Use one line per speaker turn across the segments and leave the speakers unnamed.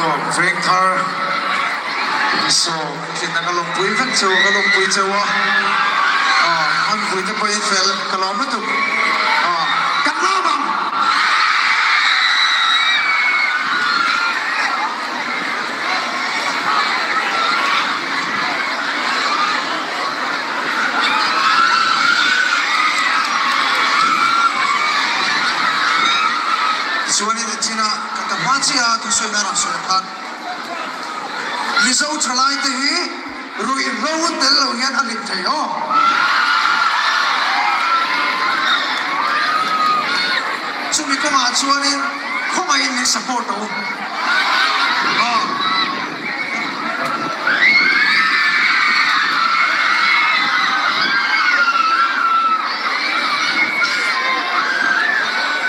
Vector so kita kalau pui kan so kalau pui Jawa kan pui tu pui fel kalau apa tu kan labang suami di Cina kata macam tu suami orang suami kan Lisau chalai te hi rui rau tel lo hian alit thei o chumi ko ma chuanin khoma in ni support o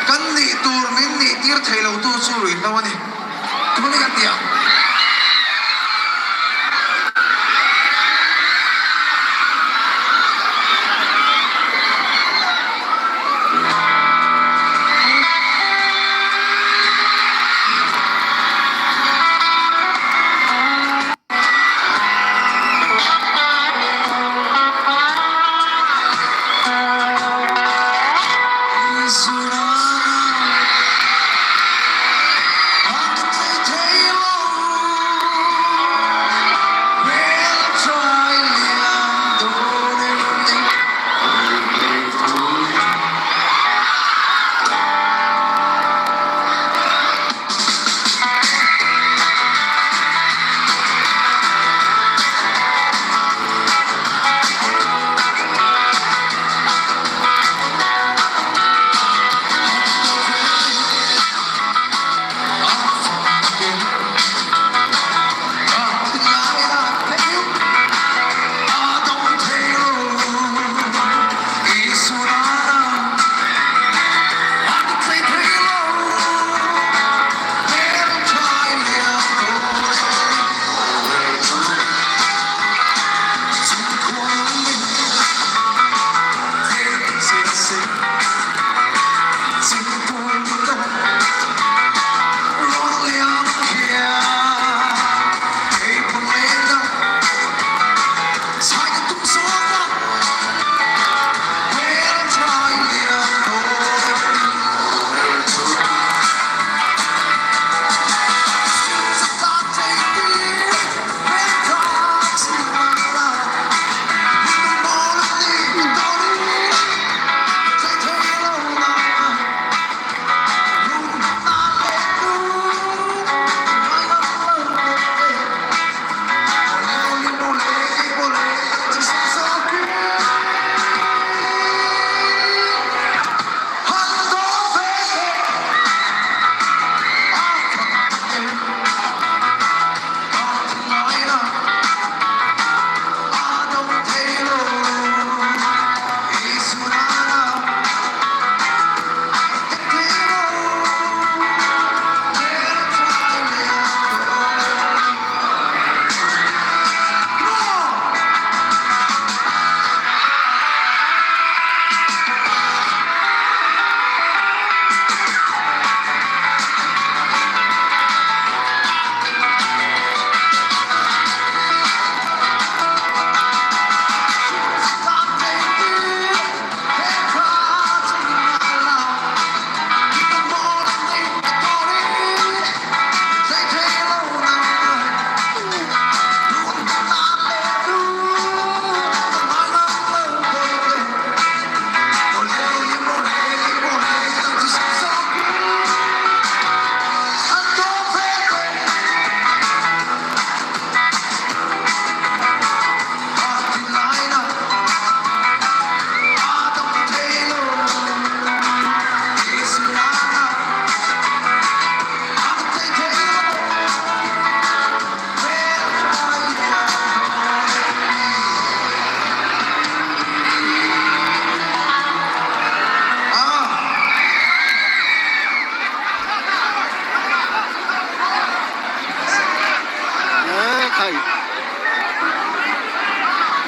kan ni tur min ni tir thei lo tu chu rui no ni tumani kan dia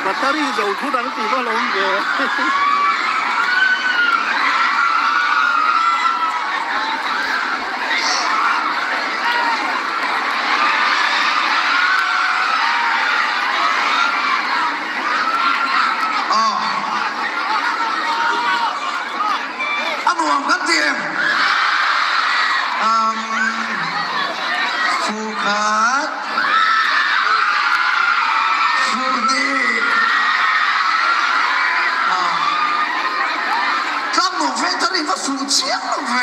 battery dầu thuốc đắng thì bao lâu về
กันเตียมฟูขาดฟูนี่ถ้าหนูเวทรีว่าฟูเชียงเว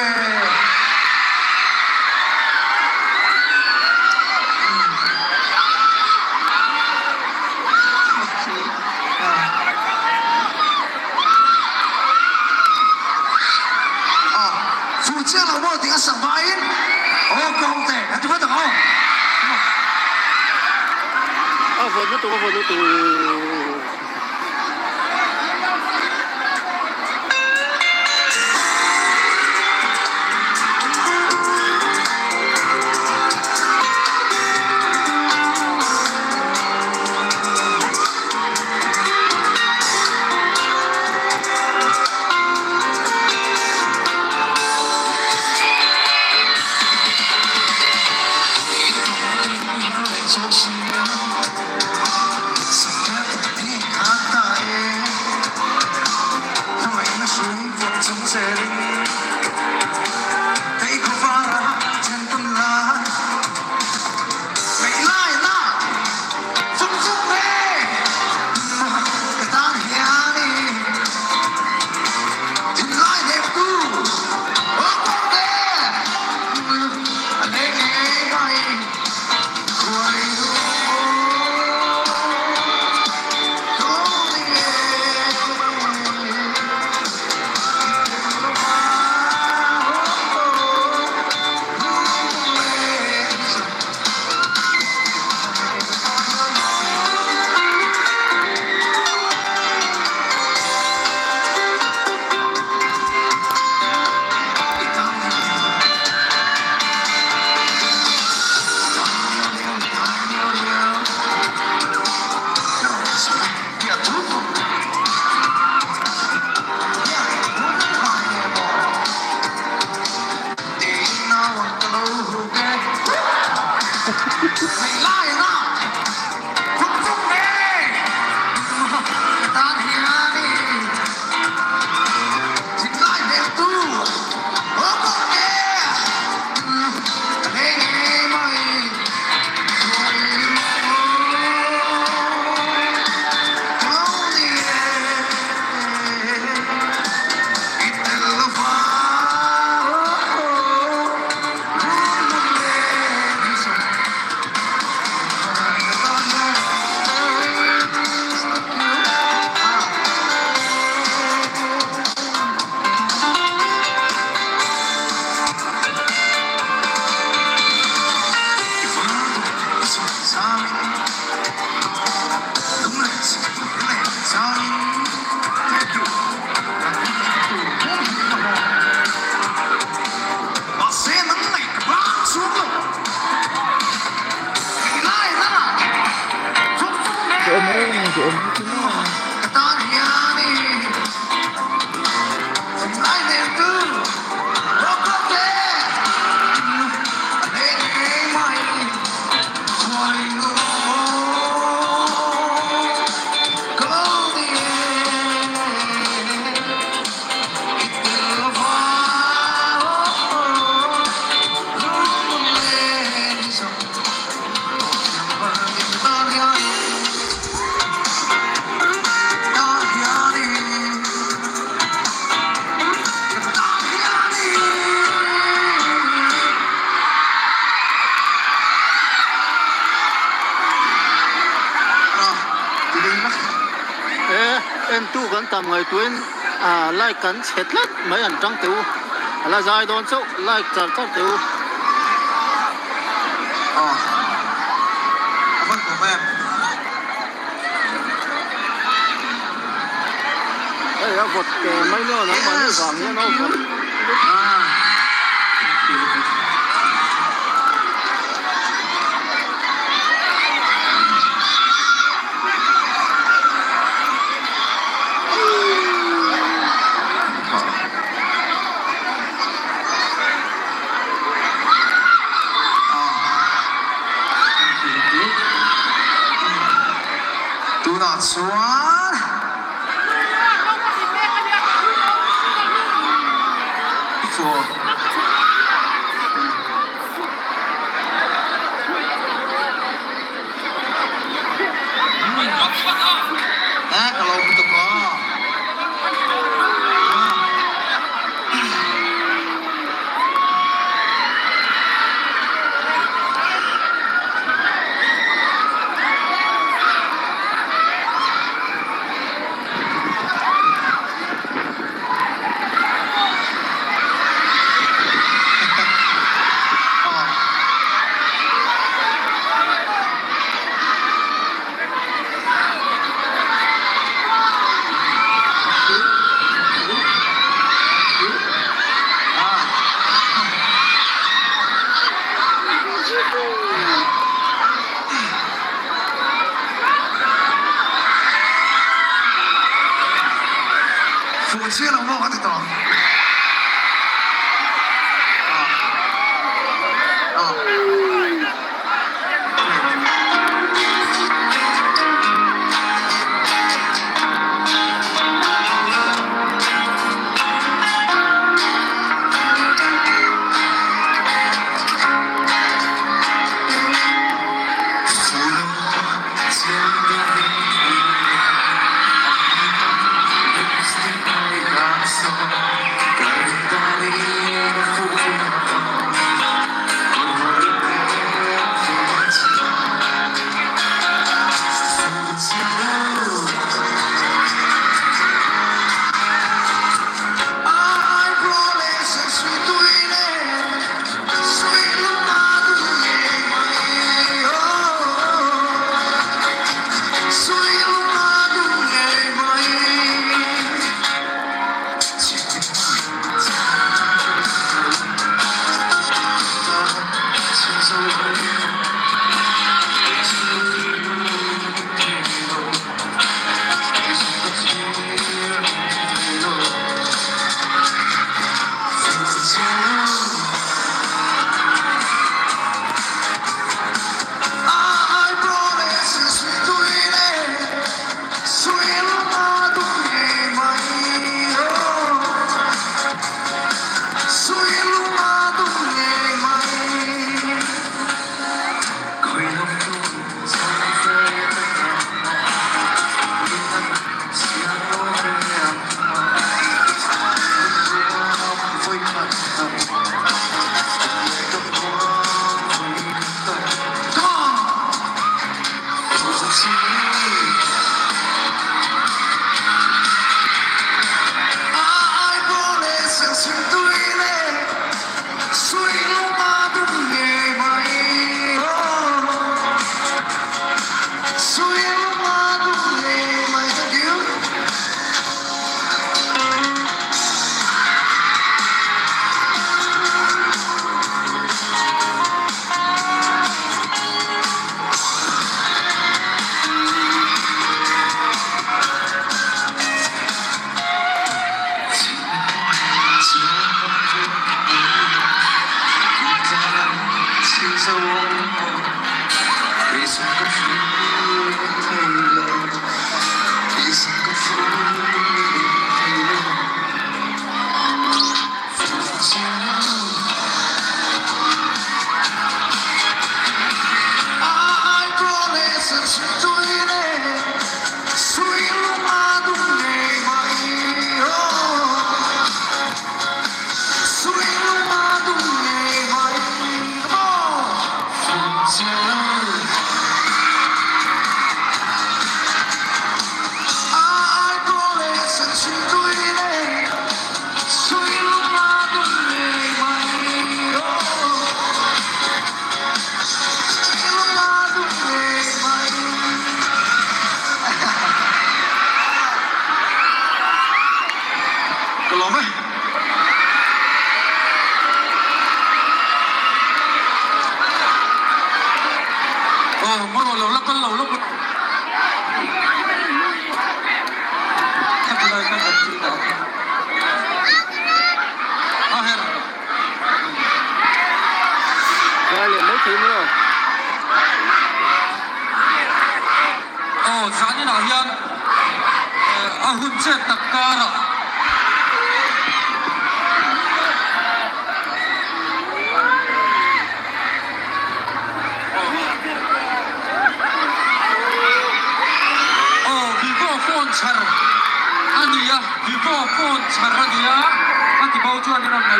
ฟูเชียงเราว่าถึงสังบายินโอ้กองแต่ที่ว่าต่างอ๋อ
ฝนไม่ตัวฝนไม่ตัว em tu kan tam ngai tuin like kan chetlat mai an tang tu ala zai don so like char char tu
Apa của em
ai ra vot mai no na ma ni gam ni no kan
Do not swan. chùa kalau betul kok phụ chia là mua cái gì đó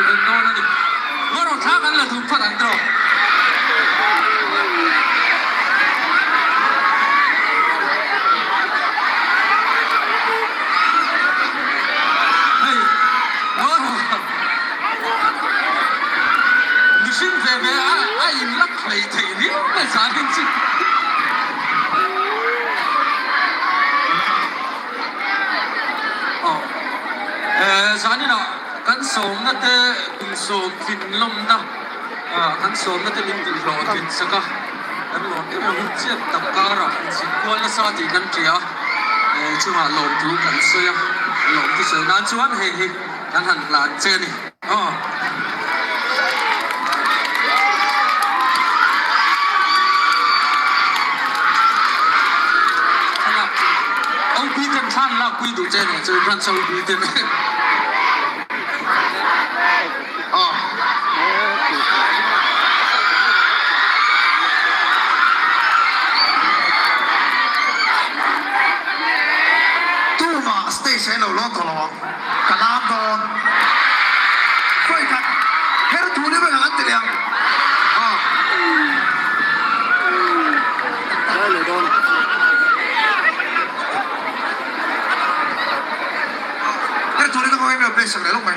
เป็นโน่นนี่เมื่อเราท้ากันแล้วถูกพัดอันตรเฮ้ยโอ้โหมิชินเฟเบะไอ้ลักไข่ไทยนี่ไม่สาธิตสิสานี่เนาะกันสมนั่นเองคุณสมฟินลมนะกันสมนั่นเองลิงหลอดฟินสักกันหลอดที่มันเจ็บตับการะสิคนละสาธิกันเจียช่วงหลอดรู้กันเสียหลอดที่เสียนั้นชวนเฮงกันหันหลานเจนี่เอาพี่กันท่านละคุยดูเจนี่เจอกันชาวพี่เจนี่ตู้มาสเตชันเราล้อตลอดกระลาบอนค่อยกันเฮร์ทูนี่เป็นอะไรตีเลี้ยง
ได้เลยโดน
เฮร์ทูนี่ต้องให้มีเพลย์สักเลยลูกไหม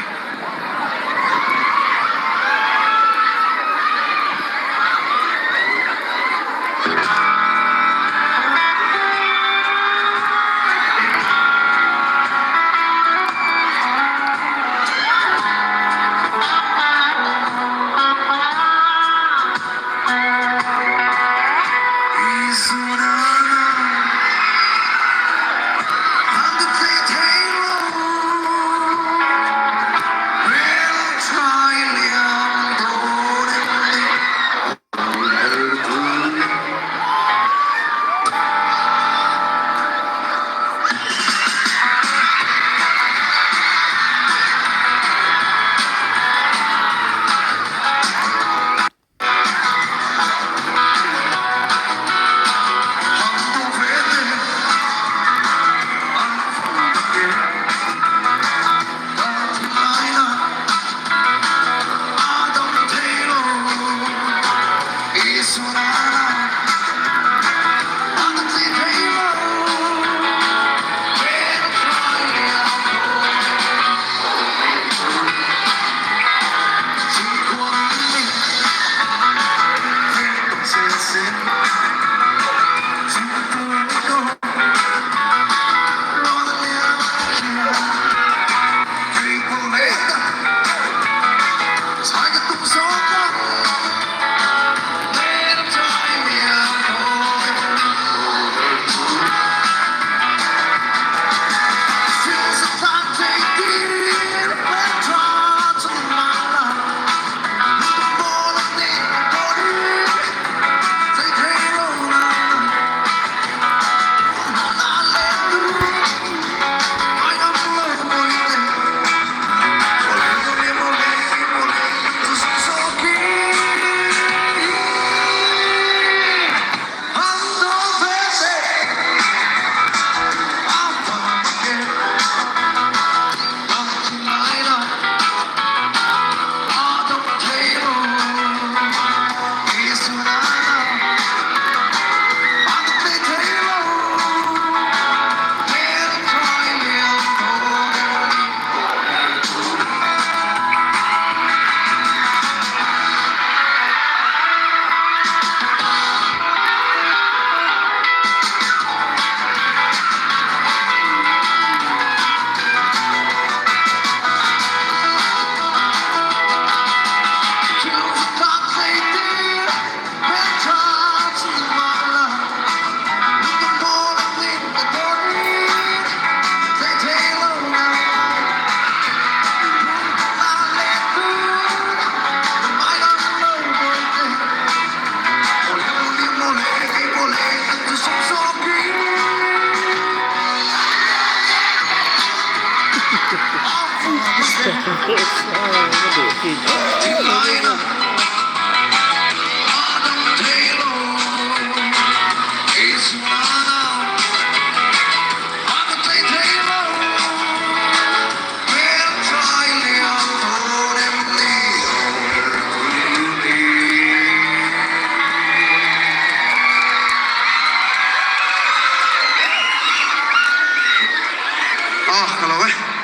ka lo